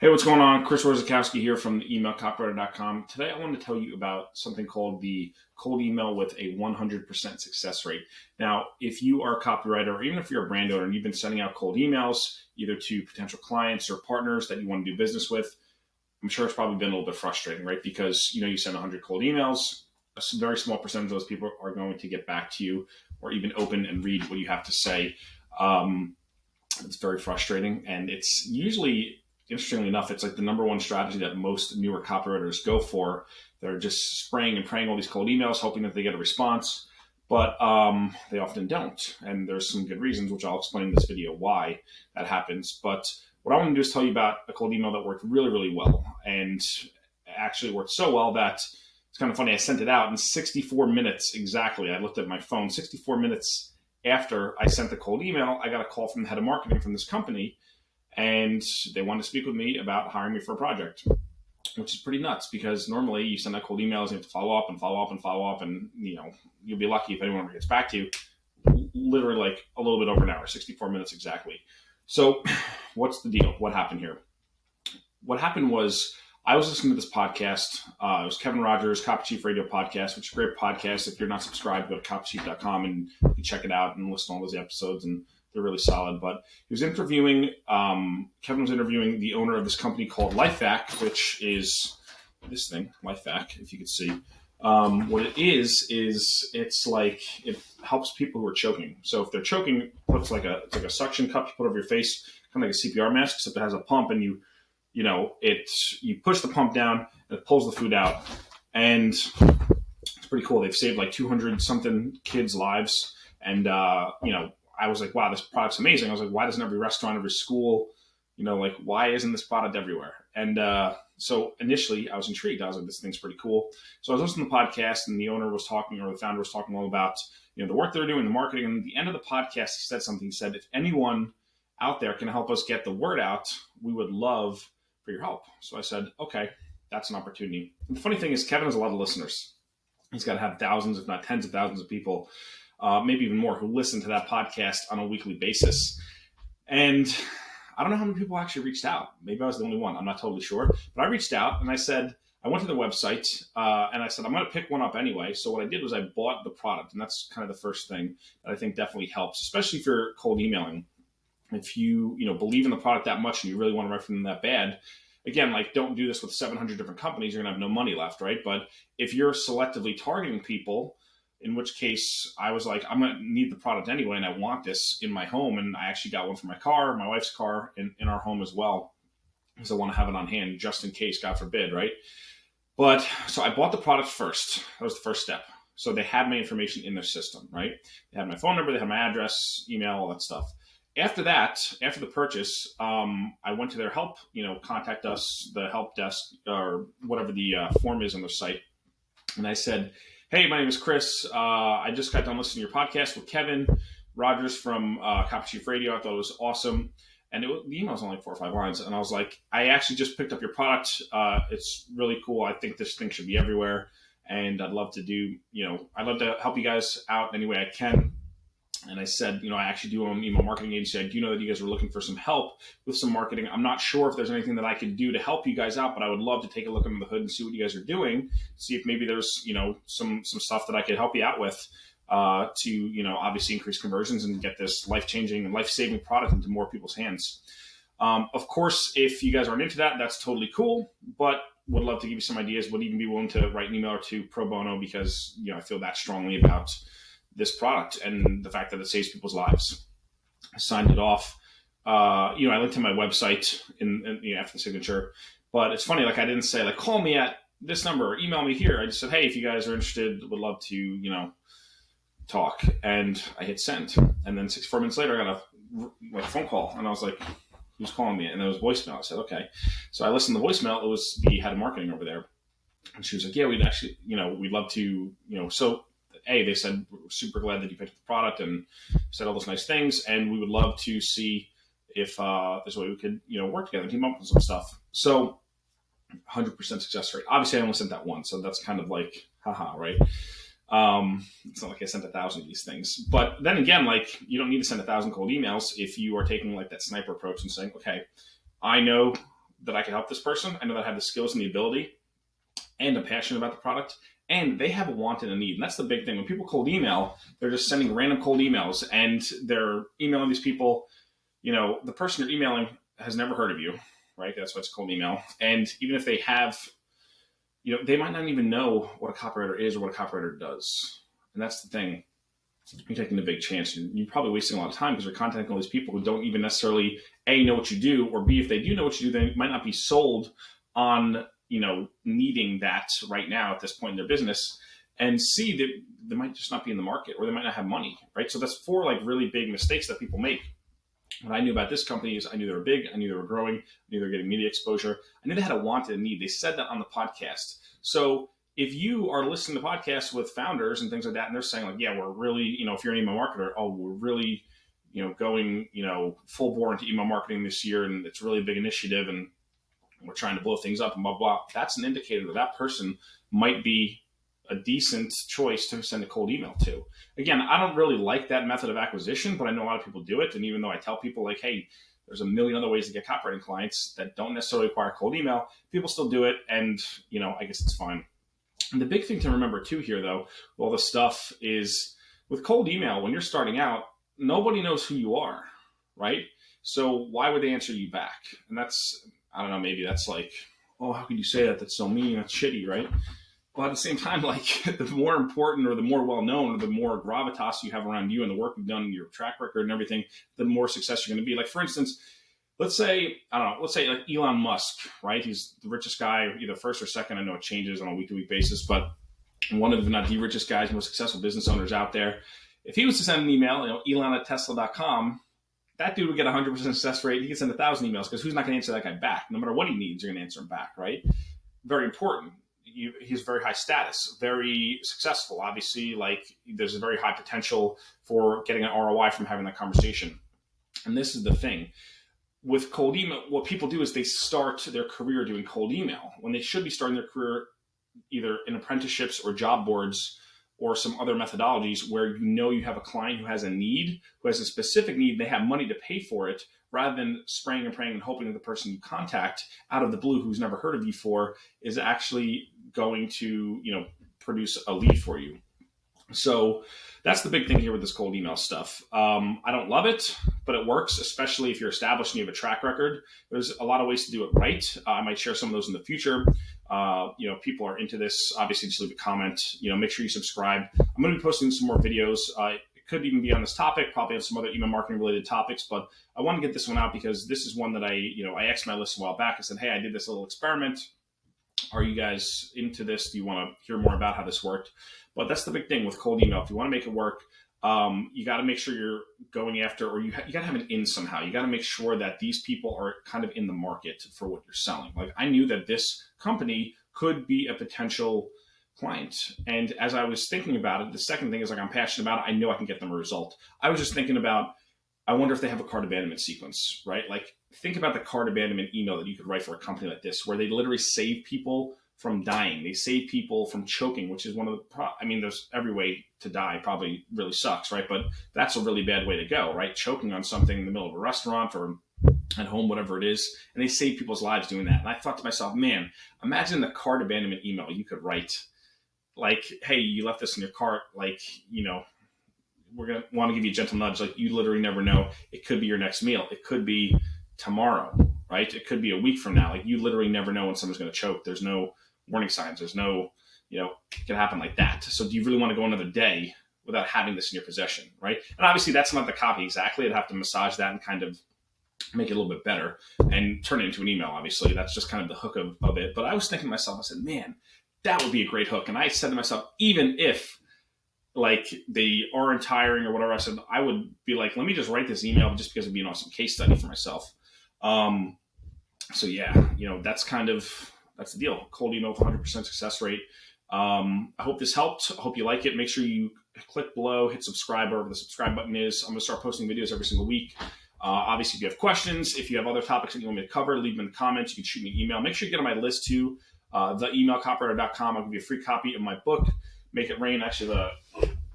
Hey, what's going on? Chris Rosakowski here from emailcopywriter.com. Today I want to tell you about something called the cold email with a 100% success rate. Now, if you are a copywriter or even if you're a brand owner and you've been sending out cold emails either to potential clients or partners that you want to do business with, I'm sure it's probably been a little bit frustrating, right? Because you send 100 cold emails, a very small percentage of those people are going to get back to you or even open and read what you have to say. It's very frustrating, and it's usually, interestingly enough, it's like the number one strategy that most newer copywriters go for. They're just spraying and praying all these cold emails, hoping that they get a response, but they often don't. And there's some good reasons, which I'll explain in this video why that happens. But what I want to do is tell you about a cold email that worked really, really well, and actually worked so well that it's kind of funny. I sent it out in 64 minutes exactly. I looked at my phone. 64 minutes after I sent the cold email, I got a call from the head of marketing from this company, and they wanted to speak with me about hiring me for a project, which is pretty nuts because normally you send out cold emails and you have to follow up and follow up and follow up, and you'll be lucky if anyone ever gets back to you. Literally like a little bit over an hour, 64 minutes exactly. So what's the deal? What happened here? What happened was I was listening to this podcast. It was Kevin Rogers' Copy Chief Radio podcast, which is a great podcast. If you're not subscribed, go to copychief.com and you can check it out and listen to all those episodes, and they're really solid. But he was interviewing, Kevin was interviewing the owner of this company called LifeVac, which is this thing, LifeVac, if you could see. What it is it's like it helps people who are choking. So if they're choking, it's like a suction cup you put over your face, kind of like a CPR mask, except it has a pump, and you push the pump down and it pulls the food out, and it's pretty cool. They've saved like 200 something kids' lives, and I was like, wow, this product's amazing. I was like, why doesn't every restaurant, every school, why isn't this product everywhere? And so initially I was intrigued. I was like, this thing's pretty cool. So I was listening to the podcast, and the owner was talking, or the founder was talking all about, the work they're doing, the marketing. And at the end of the podcast, he said something. He said, if anyone out there can help us get the word out, we would love for your help. So I said, okay, that's an opportunity. And the funny thing is, Kevin has a lot of listeners. He's got to have thousands, if not tens of thousands of people, maybe even more, who listen to that podcast on a weekly basis. And I don't know how many people actually reached out. Maybe I was the only one. I'm not totally sure. But I reached out and I said, I went to the website and I said, I'm going to pick one up anyway. So what I did was I bought the product. And that's kind of the first thing that I think definitely helps, especially if you're cold emailing. If you believe in the product that much and you really want to write from them that bad, again, don't do this with 700 different companies. You're going to have no money left, right? But if you're selectively targeting people, in which case I was like, I'm going to need the product anyway, and I want this in my home. And I actually got one for my car, my wife's car, in our home as well, because I want to have it on hand just in case, God forbid, right? But so I bought the product first. That was the first step. So they had my information in their system, right? They had my phone number, they had my address, email, all that stuff. After that, after the purchase, I went to their help, contact us, the help desk, or whatever the form is on their site. And I said, hey, my name is Chris. I just got done listening to your podcast with Kevin Rogers from Copy Chief Radio. I thought it was awesome. And the email was only like 4 or 5 lines. And I was like, I actually just picked up your product. It's really cool. I think this thing should be everywhere. And I'd love to do, I'd love to help you guys out any way I can. And I said, I actually do own an email marketing agency. I do know that you guys were looking for some help with some marketing. I'm not sure if there's anything that I could do to help you guys out, but I would love to take a look under the hood and see what you guys are doing, see if maybe there's, some stuff that I could help you out with to, obviously increase conversions and get this life-changing and life-saving product into more people's hands. Of course, if you guys aren't into that, that's totally cool, but would love to give you some ideas. Would even be willing to write an email or two pro bono because, I feel that strongly about this product and the fact that it saves people's lives. I signed it off. I linked to my website after the signature, but it's funny. I didn't say call me at this number or email me here. I just said, hey, if you guys are interested, would love to, talk. And I hit send. And then 64 minutes later, I got a phone call, and I was like, who's calling me? And it was voicemail. I said, okay. So I listened to the voicemail. It was the head of marketing over there. And she was like, yeah, we'd actually, we'd love to, so they said, we're super glad that you picked up the product and said all those nice things. And we would love to see if there's a way we could, work together and team up with some stuff. So 100% success rate. Obviously, I only sent that one. So that's kind of like, haha, right? It's not like I sent 1,000 of these things. But then again, you don't need to send 1,000 cold emails if you are taking that sniper approach and saying, okay, I know that I can help this person. I know that I have the skills and the ability, and I'm passionate about the product, and they have a want and a need. And that's the big thing. When people cold email, they're just sending random cold emails, and they're emailing these people. The person you're emailing has never heard of you, right? That's why it's cold email. And even if they have, they might not even know what a copywriter is or what a copywriter does. And that's the thing. You're taking a big chance, and you're probably wasting a lot of time because you're contacting all these people who don't even necessarily A, know what you do, or B, if they do know what you do, they might not be sold on needing that right now at this point in their business, and C, they might just not be in the market, or they might not have money, right? So that's 4 like really big mistakes that people make. What I knew about this company is I knew they were big, I knew they were growing, I knew they were getting media exposure, I knew they had a want and a need. They said that on the podcast. So if you are listening to podcasts with founders and things like that, and they're saying like, yeah, we're really, if you're an email marketer, we're really, going, full bore into email marketing this year, and it's really a big initiative, and we're trying to blow things up and blah, blah. That's an indicator that that person might be a decent choice to send a cold email to. Again, I don't really like that method of acquisition, but I know a lot of people do it. And even though I tell people like, hey, there's a million other ways to get copywriting clients that don't necessarily require cold email, people still do it. And, I guess it's fine. And the big thing to remember too here, though, all the stuff is with cold email, when you're starting out, nobody knows who you are, right? So why would they answer you back? And that's, I don't know, maybe that's like, oh, how could you say that? That's so mean. That's shitty, right? Well, at the same time, like the more important or the more well-known or the more gravitas you have around you and the work you've done, your track record and everything, the more success you're going to be. Like, for instance, let's say like Elon Musk, right? He's the richest guy, either first or second. I know it changes on a week-to-week basis, but one of, if not the richest guys, most successful business owners out there. If he was to send an email, Elon@tesla.com, that dude would get 100% success rate. He can send 1,000 emails because who's not going to answer that guy back? No matter what he needs, you're going to answer him back, right? Very important. He's very high status, very successful. Obviously, like there's a very high potential for getting an ROI from having that conversation. And this is the thing. With cold email, what people do is they start their career doing cold email when they should be starting their career either in apprenticeships or job boards or some other methodologies where you have a client who has a need, who has a specific need, they have money to pay for it, rather than spraying and praying and hoping that the person you contact out of the blue who's never heard of you for is actually going to, produce a lead for you. So that's the big thing here with this cold email stuff. I don't love it, but it works, especially if you're established and you have a track record. There's a lot of ways to do it right. I might share some of those in the future. People are into this. Obviously, just leave a comment. Make sure you subscribe. I'm going to be posting some more videos. It could even be on this topic, probably on some other email marketing related topics, but I want to get this one out because this is one that I asked my list a while back. I said, hey, I did this little experiment. Are you guys into this? Do you want to hear more about how this worked? But that's the big thing with cold email. If you want to make it work, you got to make sure you're going after, or you got to have an in somehow. You got to make sure that these people are kind of in the market for what you're selling. Like I knew that this company could be a potential client. And as I was thinking about it, the second thing is like I'm passionate about it. I know I can get them a result. I was just thinking about, I wonder if they have a cart abandonment sequence, right? Like think about the cart abandonment email that you could write for a company like this, where they literally save people from dying. They save people from choking, which is one of the, there's every way to die probably really sucks, right? But that's a really bad way to go, right? Choking on something in the middle of a restaurant or at home, whatever it is. And they save people's lives doing that. And I thought to myself, man, imagine the cart abandonment email you could write. Like, hey, you left this in your cart. Like, we're going to want to give you a gentle nudge. Like you literally never know. It could be your next meal. It could be tomorrow, right? It could be a week from now. Like you literally never know when someone's going to choke. There's no warning signs. There's no, it can happen like that. So do you really want to go another day without having this in your possession, right? And obviously that's not the copy exactly. I'd have to massage that and kind of make it a little bit better and turn it into an email. Obviously that's just kind of the hook of it. But I was thinking to myself, I said, man, that would be a great hook. And I said to myself, even if like they aren't hiring or whatever, I said, I would be like, let me just write this email just because it'd be an awesome case study for myself. So yeah, that's the deal. Cold email with 100% success rate. I hope this helped. I hope you like it. Make sure you click below, hit subscribe wherever the subscribe button is. I'm going to start posting videos every single week. Obviously, if you have questions, if you have other topics that you want me to cover, leave them in the comments. You can shoot me an email. Make sure you get on my list too, theemailcopywriter.com. I'll give you a free copy of my book, Make It Rain. Actually, the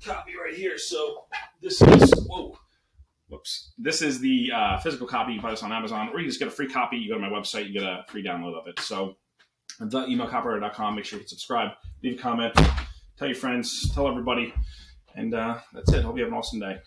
copy right here. So this is, Whoops. This is the physical copy. You buy this on Amazon, or you just get a free copy. You go to my website, you get a free download of it. So, theemailcopywriter.com. Make sure you hit subscribe, leave a comment, tell your friends, tell everybody, and that's it. Hope you have an awesome day.